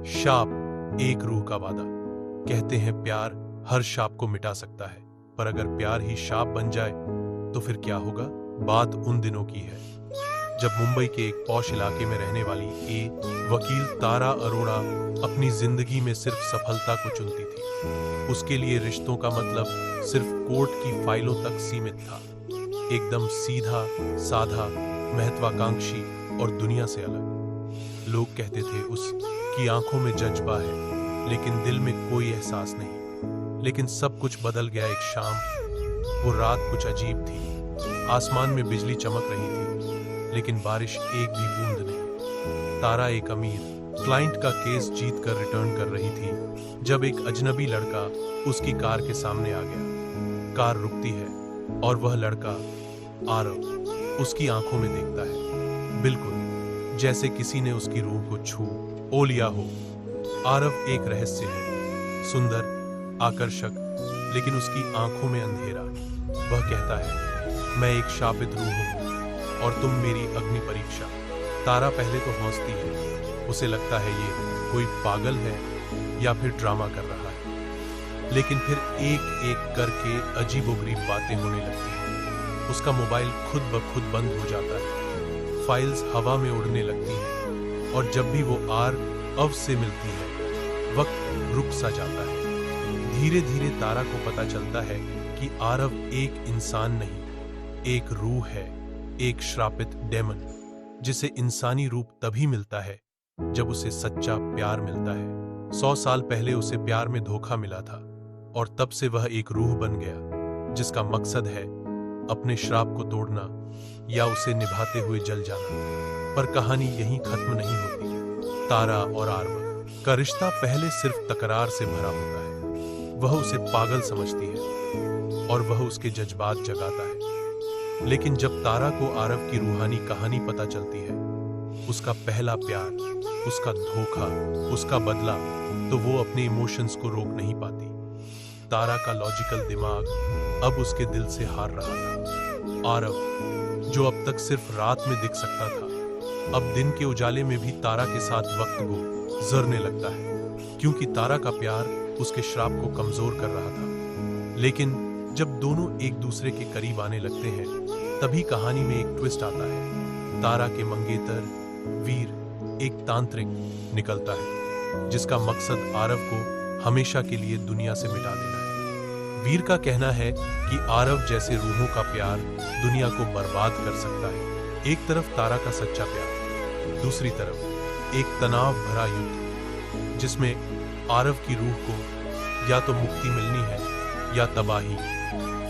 शाप, एक रूह का वादा। कहते हैं प्यार हर शाप को मिटा सकता है, पर अगर प्यार ही शाप बन जाए तो फिर क्या होगा। बात उन दिनों की है जब मुंबई के एक पॉश इलाके में रहने वाली वकील तारा अरोड़ा अपनी जिंदगी में सिर्फ सफलता को चुनती थी। उसके लिए रिश्तों का मतलब सिर्फ कोर्ट की फाइलों तक सीमित था। एकदम सीधा साधा, महत्वाकांक्षी और दुनिया से अलग। लोग कहते थे उसकी आंखों में जज्बा है, लेकिन दिल में कोई एहसास नहीं। लेकिन सब कुछ बदल गया एक शाम। वो रात कुछ अजीब थी। आसमान में बिजली चमक रही थी, लेकिन बारिश एक भी बूंद नहीं। तारा एक अमीर क्लाइंट का केस जीत कर रिटर्न कर रही थी जब एक अजनबी लड़का उसकी कार के सामने आ गया। कार रुकती है और वह लड़का आरव उसकी आंखों में देखता है, बिल्कुल जैसे किसी ने उसकी रूह को छू ओ लिया हो। आरव एक रहस्य है, सुंदर, आकर्षक, लेकिन उसकी आंखों में अंधेरा। वह कहता है, मैं एक शापित रूह हूं और तुम मेरी अग्नि परीक्षा। तारा पहले तो हंसती है, उसे लगता है ये कोई पागल है या फिर ड्रामा कर रहा है। लेकिन फिर एक एक करके अजीबोगरीब बातें होने लगती हैं। उसका मोबाइल खुद ब खुद बंद हो जाता है, फाइल्स हवा में उड़ने लगती हैं, और जब भी वो आरव से मिलती है वक्त रुक सा जाता है। धीरे धीरे तारा को पता चलता है कि आरव एक इंसान नहीं, एक रूह है, एक श्रापित डेमन, जिसे इंसानी रूप तभी मिलता है जब उसे सच्चा प्यार मिलता है। 100 साल पहले उसे प्यार में धोखा मिला था, और तब से वह एक रूह बन गया जिसका मकसद है अपने श्राप को तोड़ना या उसे निभाते हुए जल जाना। पर कहानी यहीं खत्म नहीं होती। तारा और आरव का रिश्ता पहले सिर्फ तकरार से भरा होता है। वह उसे पागल समझती है और वह उसके जज्बात जगाता है। लेकिन जब तारा को आरव की रूहानी कहानी पता चलती है, उसका पहला प्यार, उसका धोखा, उसका बदला, तो वो अपने इमोशंस को रोक नहीं पाती। तारा का लॉजिकल दिमाग अब उसके दिल से हार रहा था। आरव, जो अब तक सिर्फ रात में दिख सकता था, अब दिन के उजाले में भी तारा के साथ वक्त गुजरने लगता है, क्योंकि तारा का प्यार उसके श्राप को कमजोर कर रहा था। लेकिन जब दोनों एक दूसरे के करीब आने लगते हैं, तभी कहानी में एक ट्विस्ट आता है। तारा के मंगेतर वीर एक तांत्रिक निकलता है, जिसका मकसद आरव को हमेशा के लिए दुनिया से मिटा देना है। वीर का कहना है कि आरव जैसे रूहों का प्यार दुनिया को बर्बाद कर सकता है। एक तरफ तारा का सच्चा प्यार, दूसरी तरफ एक तनाव भरा युद्ध, जिसमें आरव की रूह को या तो मुक्ति मिलनी है या तबाही।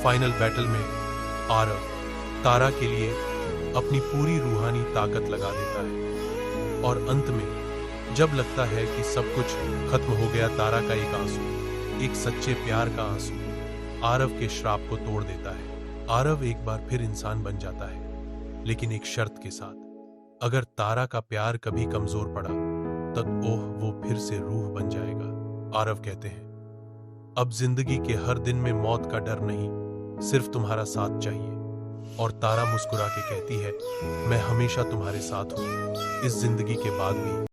फाइनल बैटल में आरव तारा के लिए अपनी पूरी रूहानी ताकत लगा देता है, और अंत में जब लगता है कि सब कुछ खत्म हो गया, तारा का एक आंसू, एक सच्चे प्यार का आंसू, आरव के श्राप को तोड़ देता है। आरव एक बार फिर इंसान बन जाता है, लेकिन एक शर्त के साथ। अगर तारा का प्यार कभी कमजोर पड़ा, तब वो फिर से रूह बन जाएगा। आरव कहते हैं, अब जिंदगी के हर दिन में मौत का डर नहीं, सिर्फ तुम्हारा साथ चाहिए। और तारा मुस्कुरा के कहती है, मैं हमेशा तुम्हारे साथ हूं, इस जिंदगी के बाद भी।